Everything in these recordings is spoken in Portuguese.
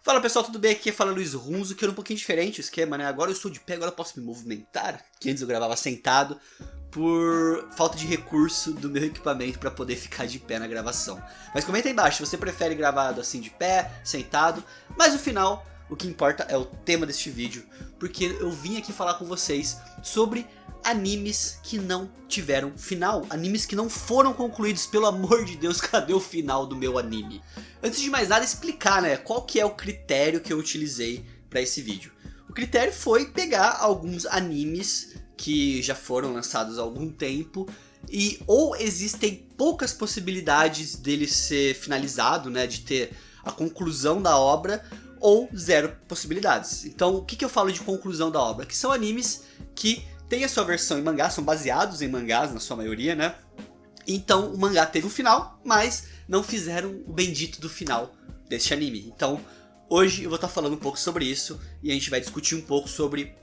Fala pessoal, tudo bem? Aqui fala Luiz Runzo, que era um pouquinho diferente o esquema, né? Agora eu estou de pé, agora eu posso me movimentar, que antes eu gravava sentado, por falta de recurso do meu equipamento para poder ficar de pé na gravação. Mas comenta aí embaixo se você prefere gravado assim de pé, sentado, mas no final o que importa é o tema deste vídeo, porque eu vim aqui falar com vocês sobre animes que não tiveram final, animes que não foram concluídos. Pelo amor de Deus, cadê o final do meu anime? Antes de mais nada, explicar, né, qual que é o critério que eu utilizei para esse vídeo. O critério foi pegar alguns animes que já foram lançados há algum tempo e ou existem poucas possibilidades dele ser finalizado, né, de ter a conclusão da obra, ou zero possibilidades. Então, o que eu falo de conclusão da obra? Que são animes que tem a sua versão em mangá, são baseados em mangás na sua maioria, né? Então o mangá teve um final, mas não fizeram o bendito do final deste anime. Então hoje eu vou estar falando um pouco sobre isso e a gente vai discutir um pouco sobre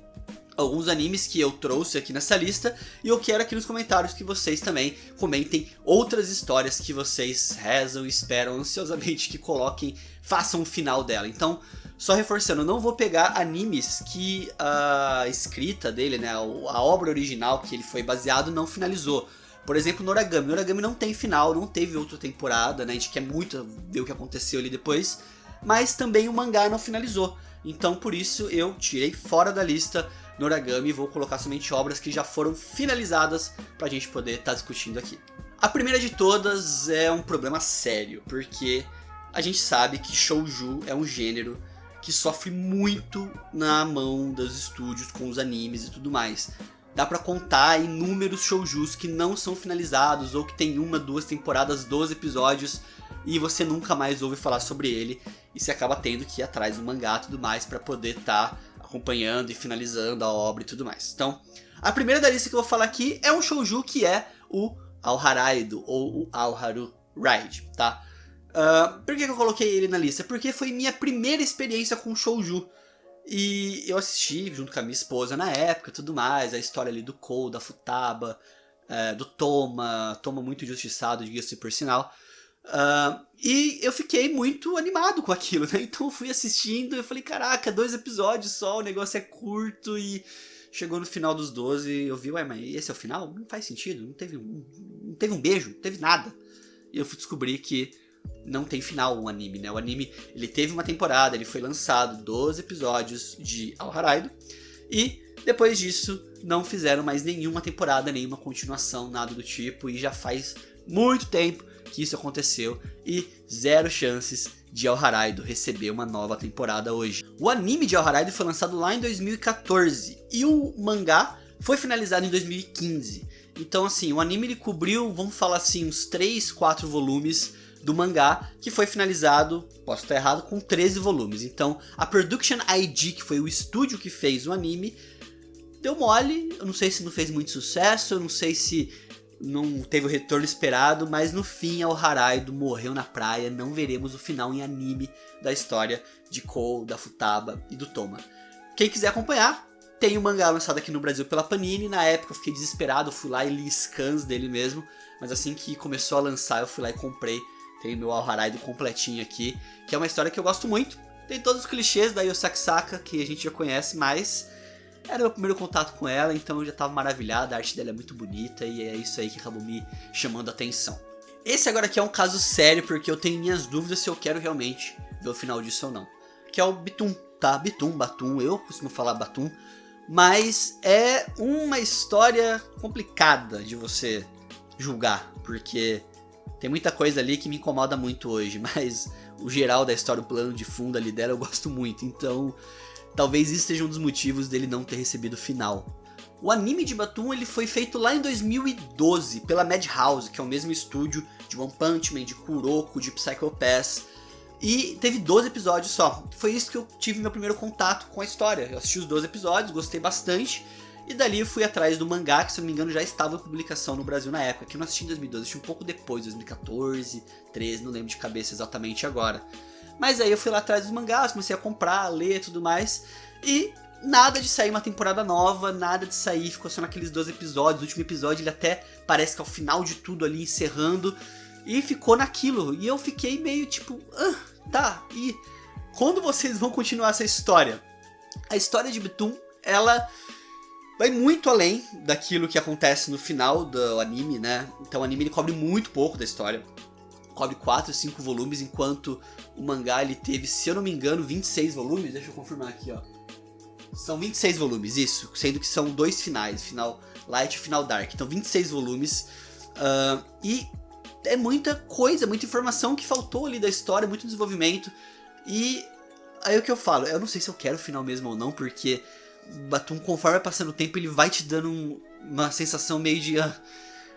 alguns animes que eu trouxe aqui nessa lista. E eu quero aqui nos comentários que vocês também comentem outras histórias que vocês rezam e esperam ansiosamente que coloquem, façam o final dela. Então, só reforçando, eu não vou pegar animes que a escrita dele, né, a obra original que ele foi baseado não finalizou. Por exemplo, Noragami. Noragami não tem final, não teve outra temporada, né, a gente quer muito ver o que aconteceu ali depois, mas também o mangá não finalizou. Então por isso eu tirei fora da lista Noragami e vou colocar somente obras que já foram finalizadas pra gente poder estar discutindo aqui. A primeira de todas é um problema sério, porque a gente sabe que shoujo é um gênero que sofre muito na mão dos estúdios com os animes e tudo mais. Dá pra contar inúmeros shoujus que não são finalizados ou que tem uma, duas temporadas, 12 episódios e você nunca mais ouve falar sobre ele e você acaba tendo que ir atrás do mangá e tudo mais pra poder estar acompanhando e finalizando a obra e tudo mais. Então, a primeira da lista que eu vou falar aqui é um shouju que é o Aoharaido ou o Aoharu Ride, tá? Por que eu coloquei ele na lista? Porque foi minha primeira experiência com shouju. E eu assisti junto com a minha esposa na época e tudo mais. A história ali do Kou, da Futaba, do Toma muito injustiçado, diga-se por sinal. E eu fiquei muito animado com aquilo, né? Então eu fui assistindo e eu falei, caraca, 2 episódios só, o negócio é curto. E chegou no final dos 12 eu vi, ué, mas esse é o final? Não faz sentido, não teve um beijo, não teve nada. E eu fui descobrir que não tem final o anime, né? O anime, ele teve uma temporada, ele foi lançado 12 episódios de Aoharaido e depois disso não fizeram mais nenhuma temporada, nenhuma continuação, nada do tipo, e já faz muito tempo que isso aconteceu e zero chances de Aoharaido receber uma nova temporada hoje. O anime de Aoharaido foi lançado lá em 2014 e o mangá foi finalizado em 2015. Então assim, o anime ele cobriu, vamos falar assim, uns 3, 4 volumes do mangá, que foi finalizado, posso estar errado, com 13 volumes. Então a Production ID, que foi o estúdio que fez o anime, deu mole. Eu não sei se não fez muito sucesso, eu não sei se não teve o retorno esperado, mas no fim Aoharaido morreu na praia. Não veremos o final em anime da história de Kou, da Futaba e do Toma. Quem quiser acompanhar, tem o mangá lançado aqui no Brasil pela Panini. Na época eu fiquei desesperado, fui lá e li scans dele mesmo, mas assim que começou a lançar eu fui lá e comprei. Tem meu Aoharaido completinho aqui, que é uma história que eu gosto muito. Tem todos os clichês da Yosaki Saka, que a gente já conhece, mas era o meu primeiro contato com ela, então eu já estava maravilhado. A arte dela é muito bonita e é isso aí que acabou me chamando a atenção. Esse agora aqui é um caso sério, porque eu tenho minhas dúvidas se eu quero realmente ver o final disso ou não. Que é o Bitum, tá? Batum, eu costumo falar Batum. Mas é uma história complicada de você julgar, porque tem muita coisa ali que me incomoda muito hoje, mas o geral da história, o plano de fundo ali dela eu gosto muito, então talvez isso seja um dos motivos dele não ter recebido o final. O anime de Batum ele foi feito lá em 2012 pela Madhouse, que é o mesmo estúdio de One Punch Man, de Kuroko, de Psycho Pass, e teve 12 episódios só. Foi isso que eu tive meu primeiro contato com a história. Eu assisti os 12 episódios, gostei bastante. E dali eu fui atrás do mangá, que se eu não me engano já estava em publicação no Brasil na época. Que eu não assisti em 2012, assisti um pouco depois, 2014, 13, não lembro de cabeça exatamente agora. Mas aí eu fui lá atrás dos mangás, comecei a comprar, a ler e tudo mais. E nada de sair uma temporada nova, nada de sair, ficou só naqueles 12 episódios. O último episódio ele até parece que é o final de tudo ali, encerrando. E ficou naquilo, e eu fiquei meio tipo, tá, e quando vocês vão continuar essa história? A história de Bitum, ela vai muito além daquilo que acontece no final do anime, né? Então o anime ele cobre muito pouco da história. Cobre 4, 5 volumes, enquanto o mangá ele teve, se eu não me engano, 26 volumes. Deixa eu confirmar aqui, ó. São 26 volumes, isso. Sendo que são 2 finais, final Light e final Dark. Então 26 volumes. E é muita coisa, muita informação que faltou ali da história, muito desenvolvimento. E aí o que eu falo, eu não sei se eu quero o final mesmo ou não, porque Batum, conforme vai passando o tempo, ele vai te dando uma sensação meio de...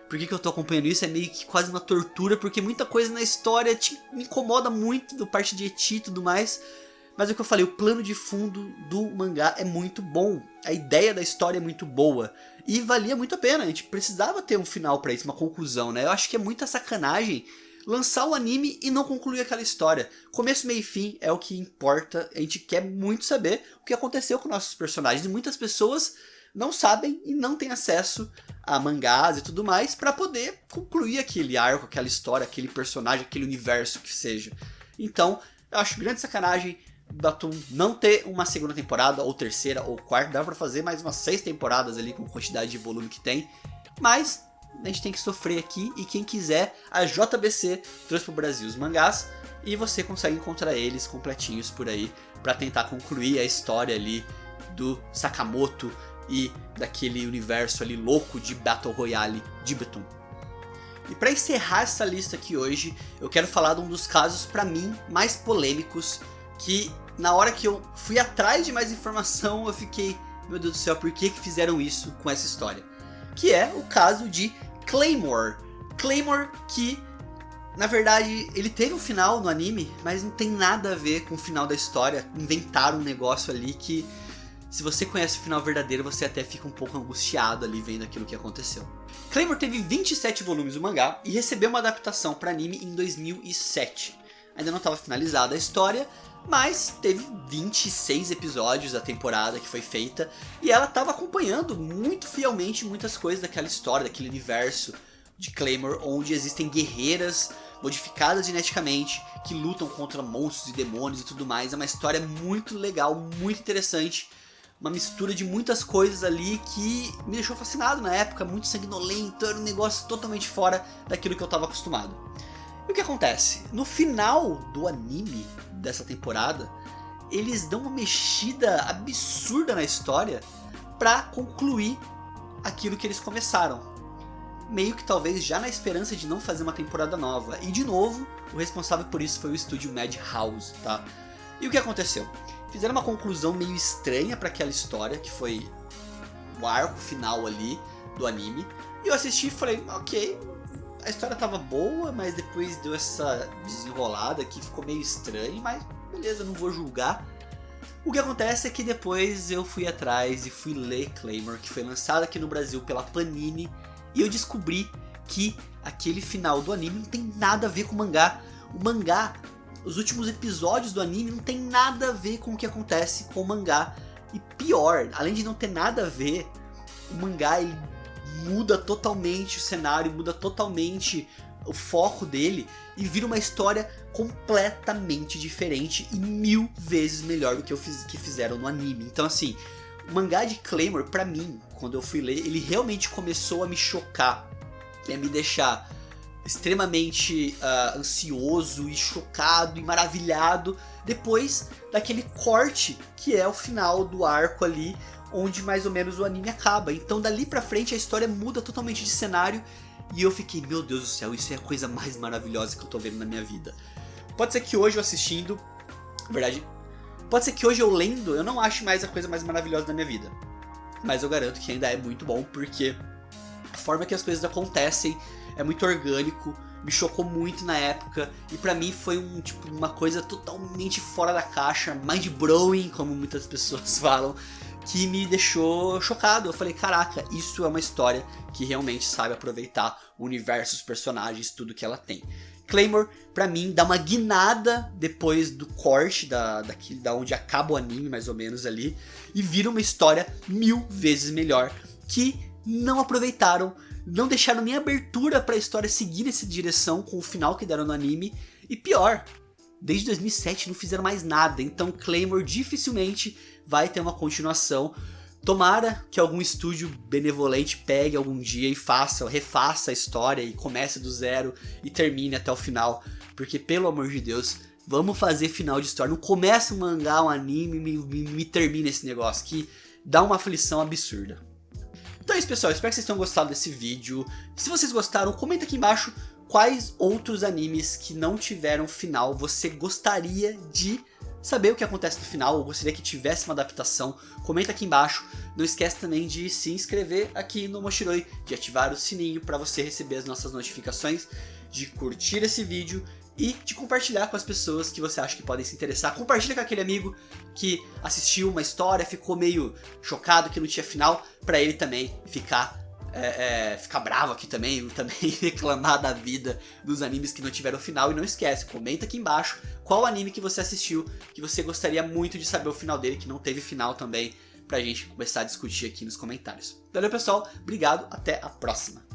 por que eu tô acompanhando isso? É meio que quase uma tortura, porque muita coisa na história me incomoda muito, do parte de eti e tudo mais. Mas é o que eu falei, o plano de fundo do mangá é muito bom. A ideia da história é muito boa. E valia muito a pena, a gente precisava ter um final pra isso, uma conclusão, né? Eu acho que é muita sacanagem lançar o anime e não concluir aquela história. Começo, meio e fim é o que importa. A gente quer muito saber o que aconteceu com nossos personagens. E muitas pessoas não sabem e não têm acesso a mangás e tudo mais para poder concluir aquele arco, aquela história, aquele personagem, aquele universo que seja. Então, eu acho grande sacanagem Batum não ter uma segunda temporada, ou terceira, ou quarta. Dá pra fazer mais umas 6 temporadas ali com a quantidade de volume que tem. Mas a gente tem que sofrer aqui, e quem quiser, a JBC trouxe pro Brasil os mangás, e você consegue encontrar eles completinhos por aí, pra tentar concluir a história ali do Sakamoto e daquele universo ali louco de Battle Royale de Batum. E pra encerrar essa lista aqui hoje, eu quero falar de um dos casos pra mim mais polêmicos, que na hora que eu fui atrás de mais informação, eu fiquei, meu Deus do céu, por que fizeram isso com essa história? Que é o caso de Claymore. Claymore que, na verdade, ele teve um final no anime, mas não tem nada a ver com o final da história. Inventaram um negócio ali que, se você conhece o final verdadeiro, você até fica um pouco angustiado ali vendo aquilo que aconteceu. Claymore teve 27 volumes do mangá e recebeu uma adaptação para anime em 2007. Ainda não estava finalizada a história, mas teve 26 episódios da temporada que foi feita, e ela estava acompanhando muito fielmente muitas coisas daquela história, daquele universo de Claymore, onde existem guerreiras modificadas geneticamente que lutam contra monstros e demônios e tudo mais. É uma história muito legal, muito interessante, uma mistura de muitas coisas ali que me deixou fascinado na época, muito sanguinolento, era um negócio totalmente fora daquilo que eu estava acostumado. E o que acontece? No final do anime dessa temporada, eles dão uma mexida absurda na história pra concluir aquilo que eles começaram. Meio que talvez já na esperança de não fazer uma temporada nova. E de novo, o responsável por isso foi o estúdio Madhouse, tá? E o que aconteceu? Fizeram uma conclusão meio estranha pra aquela história, que foi o arco final ali do anime. E eu assisti e falei, ok, a história tava boa, mas depois deu essa desenrolada que ficou meio estranho, mas beleza, não vou julgar. O que acontece é que depois eu fui atrás e fui ler Claymore, que foi lançado aqui no Brasil pela Panini, e eu descobri que aquele final do anime não tem nada a ver com o mangá. O mangá, os últimos episódios do anime não tem nada a ver com o que acontece com o mangá. E pior, além de não ter nada a ver, o mangá ele muda totalmente o cenário, muda totalmente o foco dele e vira uma história completamente diferente e 1000 vezes melhor do que fizeram no anime. Então assim, o mangá de Claymore, pra mim, quando eu fui ler, ele realmente começou a me chocar, a me deixar extremamente ansioso e chocado e maravilhado depois daquele corte que é o final do arco ali, onde mais ou menos o anime acaba. Então dali pra frente a história muda totalmente de cenário e eu fiquei, meu Deus do céu, isso é a coisa mais maravilhosa que eu tô vendo na minha vida. Pode ser que hoje eu assistindo, na verdade, pode ser que hoje eu lendo, eu não ache mais a coisa mais maravilhosa da minha vida. Mas eu garanto que ainda é muito bom, porque a forma que as coisas acontecem é muito orgânico, me chocou muito na época, e pra mim foi uma coisa totalmente fora da caixa, mind-blowing, como muitas pessoas falam, que me deixou chocado. Eu falei, caraca, isso é uma história que realmente sabe aproveitar o universo, os personagens, tudo que ela tem. Claymore, pra mim, dá uma guinada depois do corte, da onde acaba o anime, mais ou menos ali, e vira uma história 1000 vezes melhor, que não aproveitaram, não deixaram nem abertura pra história seguir nessa direção com o final que deram no anime, e pior, desde 2007 não fizeram mais nada, então Claymore dificilmente vai ter uma continuação. Tomara que algum estúdio benevolente pegue algum dia e refaça a história e comece do zero e termine até o final, porque pelo amor de Deus, vamos fazer final de história. Não começa um mangá, um anime, me termina esse negócio que dá uma aflição absurda. Então é isso, pessoal, espero que vocês tenham gostado desse vídeo. Se vocês gostaram, comenta aqui embaixo quais outros animes que não tiveram final você gostaria de saber o que acontece no final, ou gostaria que tivesse uma adaptação. Comenta aqui embaixo. Não esquece também de se inscrever aqui no Mochiroi, de ativar o sininho para você receber as nossas notificações, de curtir esse vídeo e de compartilhar com as pessoas que você acha que podem se interessar. Compartilha com aquele amigo que assistiu uma história, ficou meio chocado que não tinha final, para ele também ficar bravo aqui também reclamar da vida dos animes que não tiveram final. E não esquece, comenta aqui embaixo qual anime que você assistiu, que você gostaria muito de saber o final dele, que não teve final também, pra gente começar a discutir aqui nos comentários. Valeu, pessoal, obrigado, até a próxima.